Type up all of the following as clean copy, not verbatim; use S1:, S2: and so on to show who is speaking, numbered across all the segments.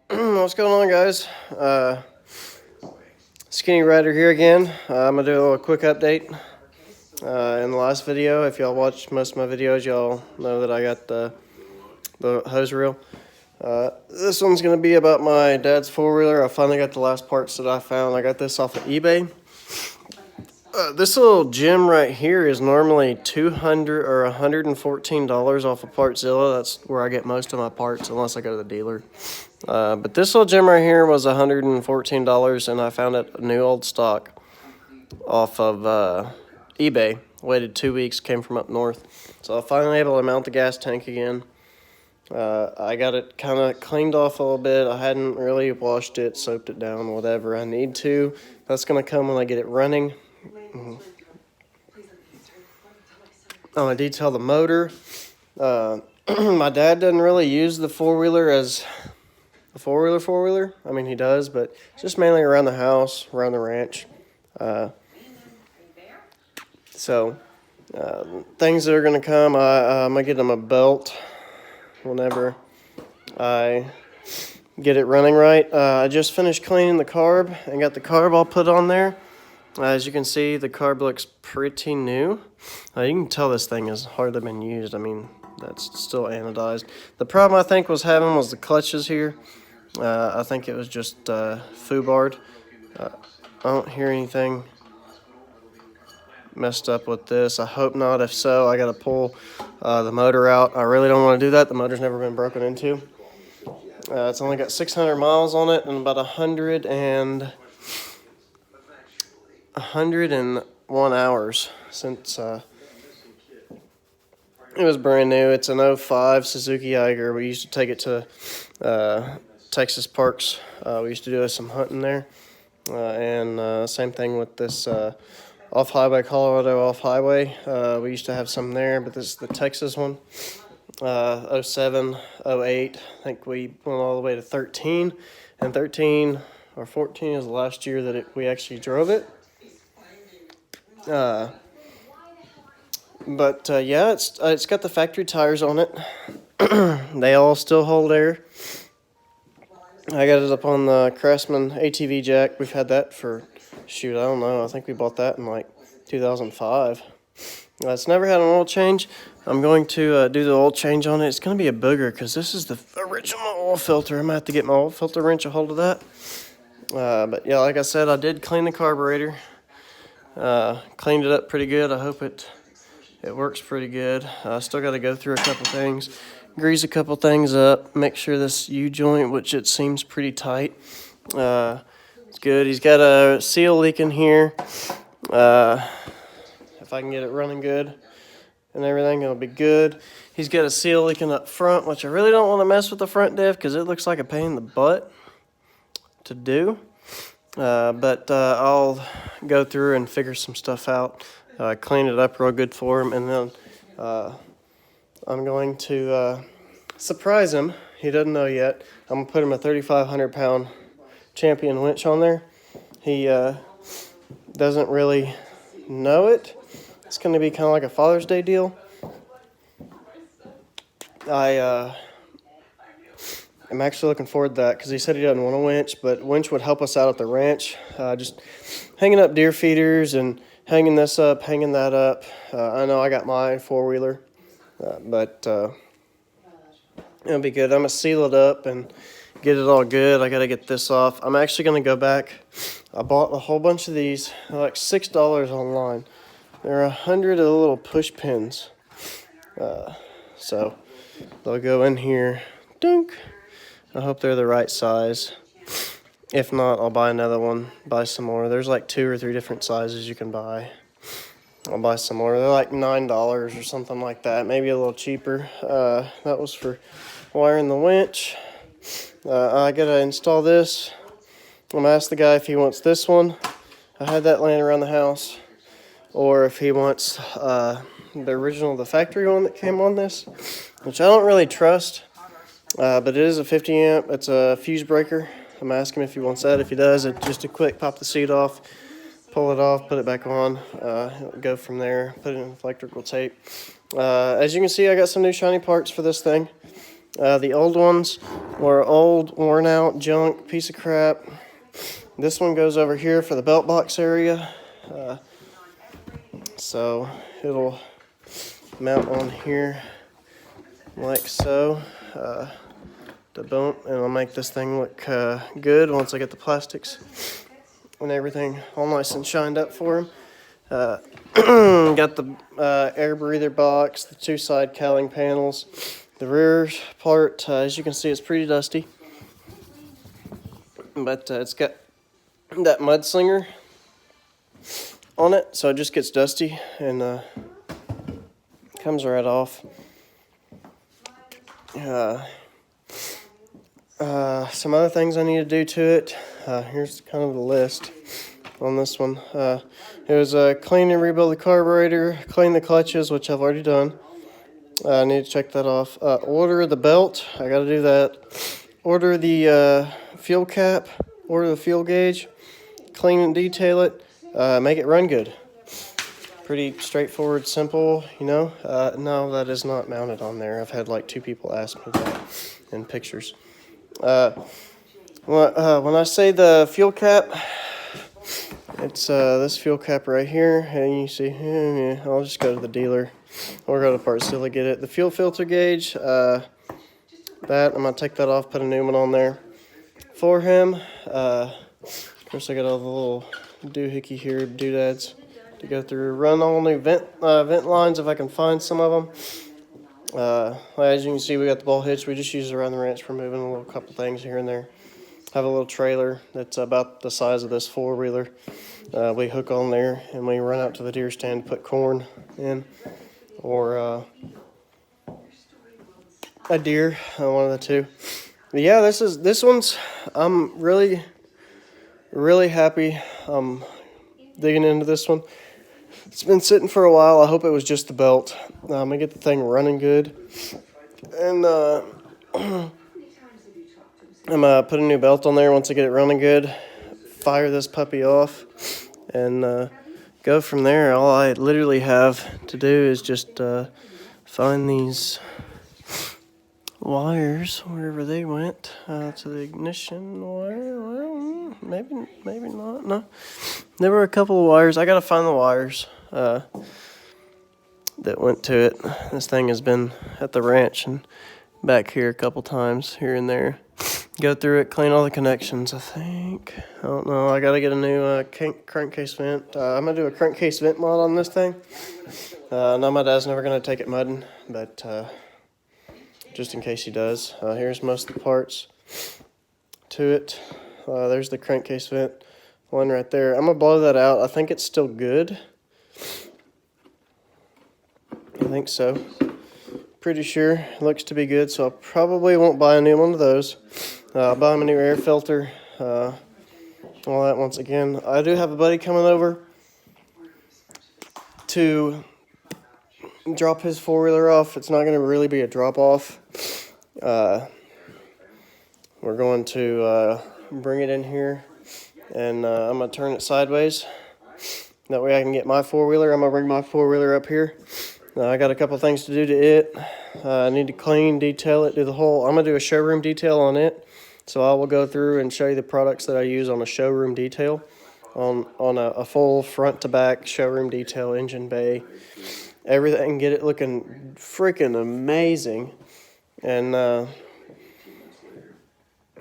S1: What's going on, guys? Skinny Rider here again. I'm gonna do a little quick update. In the last video, if y'all watched most of my videos, y'all know that I got the hose reel. This one's gonna be about my dad's four-wheeler. I finally got the last parts that I found. I got this off of eBay. This little gem right here is normally $200 or $114 off of Partzilla. That's where I get most of my parts, unless I go to the dealer. But this little gem right here was $114, and I found it new old stock off of eBay. Waited 2 weeks, came from up north. So I finally able to mount the gas tank again. I got it kind of cleaned off a little bit. I hadn't really washed it, soaped it down, whatever I need to. That's going to come when I get it running. I'm going to detail the motor. My dad doesn't really use the four-wheeler as a four-wheeler. I mean, he does, but just mainly around the house, around the ranch. Things that are going to come, I'm going to get him a belt whenever I get it running right. I just finished cleaning the carb and got the carb all put on there. As you can see, the carb looks pretty new. You can tell this thing has hardly been used. I mean, that's still anodized. The problem I think was having was the clutches here. I think it was just foobarred. I don't hear anything messed up with this. I hope not. If so, I got to pull the motor out. I really don't want to do that. The motor's never been broken into. It's only got 600 miles on it and about 101 hours since it was brand new. It's an 05 Suzuki Eiger. We used to take it to Texas parks. We used to do some hunting there. And same thing with this off-highway, Colorado off-highway. We used to have some there, but this is the Texas one. 07, 08, I think we went all the way to 13. And 13 or 14 is the last year that we actually drove it. Yeah, it's got the factory tires on it. They all still hold air. I got it up on the Craftsman ATV jack. We've had that for, I don't know. I think we bought that in like 2005. It's never had an oil change. I'm going to do the oil change on it. It's going to be a booger because this is the original oil filter. I'm going to have to get my oil filter wrench a hold of that. But yeah, like I said, I did clean the carburetor. Cleaned it up pretty good. I hope it works pretty good. I still got to go through a couple things, grease a couple things up, make sure this U-joint, which it seems pretty tight, it's good. He's got a seal leaking here. If I can get it running good and everything, it'll be good. He's got a seal leaking up front, which I really don't want to mess with the front diff because it looks like a pain in the butt to do. But I'll go through and figure some stuff out, clean it up real good for him, and then I'm going to surprise him. He doesn't know yet. I'm going to put him a 3,500-pound champion winch on there. He doesn't really know it. It's going to be kind of like a Father's Day deal. I'm actually looking forward to that because he said he doesn't want a winch, but winch would help us out at the ranch. Just hanging up deer feeders and hanging this up, hanging that up. I know I got my four-wheeler, but it'll be good. I'm going to seal it up and get it all good. I got to get this off. I'm actually going to go back. I bought a whole bunch of these. They're like $6 online. There are 100 of the little push pins. So they'll go in here. Dunk. I hope they're the right size. If not, I'll buy another one, buy some more. There's like 2 or 3 different sizes you can buy. I'll buy some more. They're like $9 or something like that, maybe a little cheaper. That was for wiring the winch. I gotta install this. I'm gonna ask the guy if he wants this one. I had that laying around the house. Or if he wants the original, the factory one that came on this, which I don't really trust. But it is a 50 amp. It's a fuse breaker. I'm asking him if he wants that. If he does, just a quick pop the seat off, pull it off, put it back on, go from there, put it in electrical tape. As you can see, I got some new shiny parts for this thing. The old ones were old, worn out, junk, piece of crap. This one goes over here for the belt box area. So it'll mount on here like so. The bump, and I'll make this thing look good once I get the plastics and everything all nice and shined up for him. Got the air breather box, the two side cowling panels. The rear part, as you can see, is pretty dusty, but it's got that mudslinger on it, so it just gets dusty and comes right off. Some other things I need to do to it. Here's kind of the list on this one. It was clean and rebuild the carburetor, clean the clutches, which I've already done. I need to check that off. Order the belt. I got to do that. Order the fuel cap. Order the fuel gauge. Clean and detail it. Make it run good. Pretty straightforward, simple, you know. No, that is not mounted on there. I've had like 2 people ask me that in pictures. When I say the fuel cap, it's this fuel cap right here, and you see, I'll just go to the dealer or go to Parts Dealer to get it. The fuel filter gauge, that I'm gonna take that off, put a new one on there for him. Of course, I got all the little doohickey here, doodads to go through. Run all new vent lines if I can find some of them. As you can see, we got the ball hitch. We just use it around the ranch for moving a little couple things here and there. Have a little trailer that's about the size of this 4-wheeler. We hook on there and we run out to the deer stand to put corn in, or a deer, one of the two. But yeah, this one's, I'm really happy. Digging into this one. It's been sitting for a while. I hope it was just the belt. I'm gonna get the thing running good, and I'm gonna put a new belt on there once I get it running good. Fire this puppy off, and go from there. All I literally have to do is just find these wires wherever they went to the ignition wire. Well, maybe not. No, there were a couple of wires. I gotta find the wires that went to it. This thing has been at the ranch and back here a couple times here and there. Go through it, clean all the connections, I think. I don't know. I gotta get a new crankcase vent. I'm gonna do a crankcase vent mod on this thing. No, my dad's never gonna take it mudding, but just in case he does. Here's most of the parts to it. There's the crankcase vent, one right there. I'm gonna blow that out. I think it's still good. I think so. Pretty sure it looks to be good, so I probably won't buy a new one of those. I'll buy him a new air filter. All that once again. I do have a buddy coming over to drop his 4-wheeler off. It's not going to really be a drop off. We're going to bring it in here, and I'm going to turn it sideways. That way I can get my 4-wheeler. I'm going to bring my 4-wheeler up here. I got a couple things to do to it. I need to clean, detail it, do the whole. I'm going to do a showroom detail on it. So I will go through and show you the products that I use on a showroom detail. On a full front to back showroom detail, engine bay, everything. Get it looking freaking amazing. And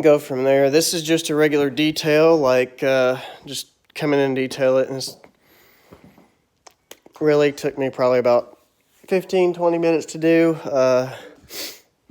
S1: go from there. This is just a regular detail, like just come in and detail it. And it's really took me probably about 15-20 minutes to do.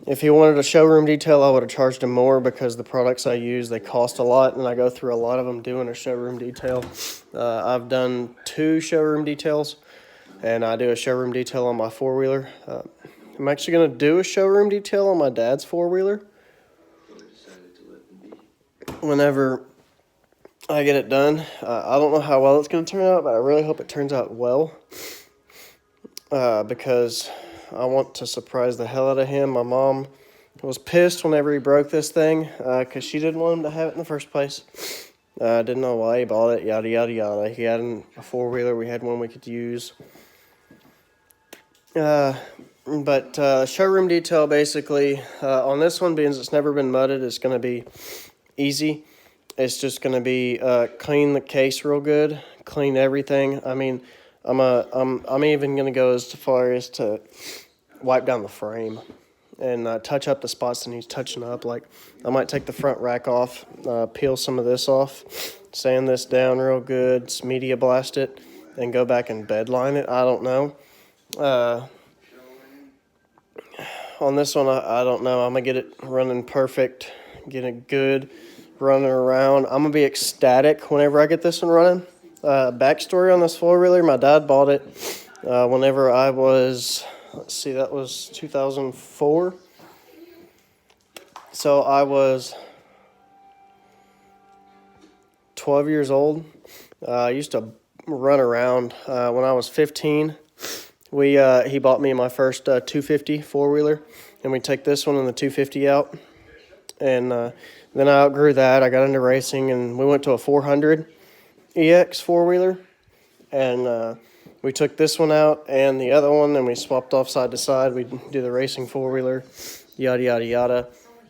S1: If he wanted a showroom detail, I would have charged him more because the products I use, they cost a lot, and I go through a lot of them doing a showroom detail. I've done 2 showroom details, and I do a showroom detail on my 4-wheeler. I'm actually going to do a showroom detail on my dad's 4-wheeler whenever I get it done. I don't know how well it's going to turn out, but I really hope it turns out well. Because I want to surprise the hell out of him. My mom was pissed whenever he broke this thing because she didn't want him to have it in the first place. Didn't know why he bought it, yada, yada, yada. He had a 4-wheeler. We had one we could use. But showroom detail, basically, on this one, being it's never been mudded, it's going to be easy. It's just going to be clean the case real good, clean everything. I mean, I'm even going to go as far as to wipe down the frame and touch up the spots that needs touching up. Like, I might take the front rack off, peel some of this off, sand this down real good, media blast it, and go back and bed line it. I don't know. On this one, I don't know. I'm going to get it running perfect, get it good, running around. I'm going to be ecstatic whenever I get this one running. Backstory on this four-wheeler, my dad bought it whenever I was, let's see, that was 2004. So I was 12 years old. I used to run around when I was 15. He bought me my first 250 four-wheeler, and we take this one and the 250 out. And then I outgrew that. I got into racing, and we went to a 400 EX four-wheeler. And we took this one out and the other one, and we swapped off side to side. We do the racing four-wheeler, yada, yada, yada.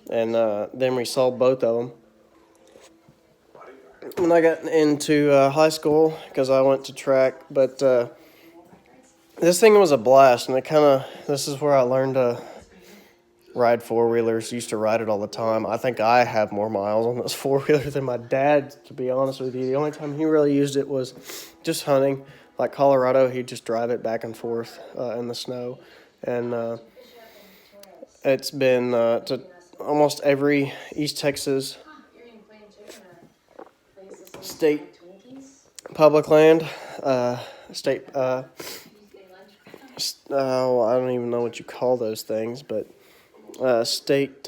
S1: And then we sold both of them. When I got into high school, because I went to track, but this thing was a blast, and this is where I learned to ride four-wheelers. Used to ride it all the time. I think I have more miles on this four-wheeler than my dad, to be honest with you. The only time he really used it was just hunting. Like Colorado, he'd just drive it back and forth in the snow. And it's been to almost every East Texas state public land, state, I don't even know what you call those things, but state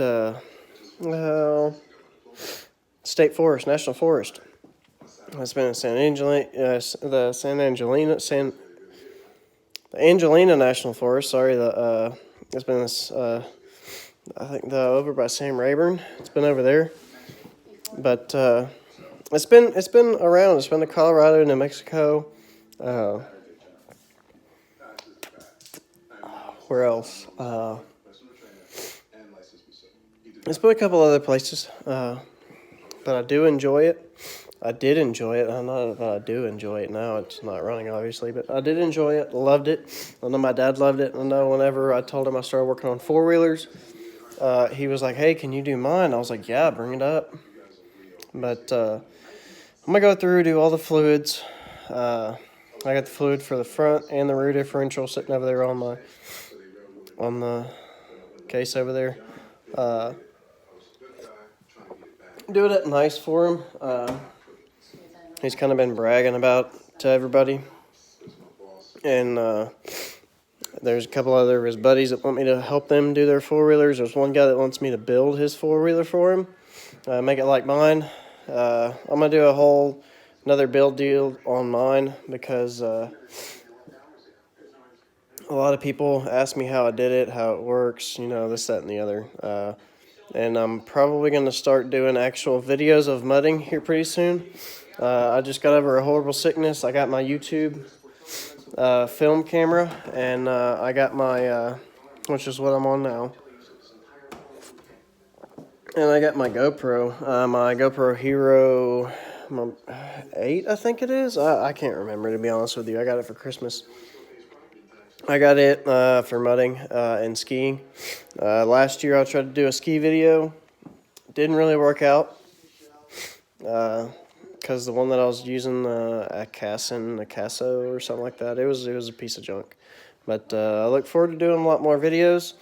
S1: forest, national forest. It's been in the Angelina National Forest. Sorry, it's been this. I think over by Sam Rayburn. It's been over there, but it's been around. It's been to Colorado, New Mexico. Where else? It's been a couple other places, but I do enjoy it. I did enjoy it. I know that I do enjoy it now. It's not running, obviously, but I did enjoy it. Loved it. I know my dad loved it. I know whenever I told him I started working on four-wheelers, he was like, hey, can you do mine? I was like, yeah, bring it up. But I'm going to go through, do all the fluids. I got the fluid for the front and the rear differential sitting over there on the case over there. Doing it nice for him. He's kind of been bragging about to everybody. And there's a couple other of his buddies that want me to help them do their four-wheelers. There's one guy that wants me to build his four-wheeler for him, make it like mine. I'm going to do another build deal on mine because a lot of people ask me how I did it, how it works, this, that, and the other. And I'm probably going to start doing actual videos of mudding here pretty soon. I just got over a horrible sickness. I got my YouTube film camera, and I got my, which is what I'm on now. And I got my GoPro Hero 8, I think it is. I can't remember, to be honest with you. I got it for Christmas. I got it for mudding and skiing. Last year I tried to do a ski video. Didn't really work out because the one that I was using, Acaso or something like that, it was a piece of junk. But I look forward to doing a lot more videos.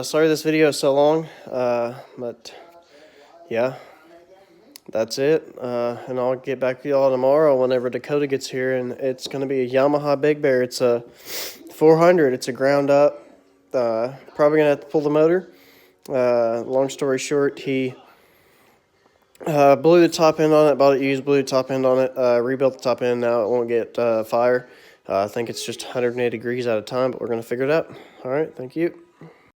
S1: Sorry this video is so long, but yeah, that's it. And I'll get back to y'all tomorrow whenever Dakota gets here, and it's going to be a Yamaha Big Bear. It's a 400. It's a ground up. Probably gonna have to pull the motor. Long story short, he blew the top end on it, bought it used, blew the top end on it, rebuilt the top end. Now it won't get fire. I think it's just 108 degrees at a time, but we're gonna figure it out. All right, thank you.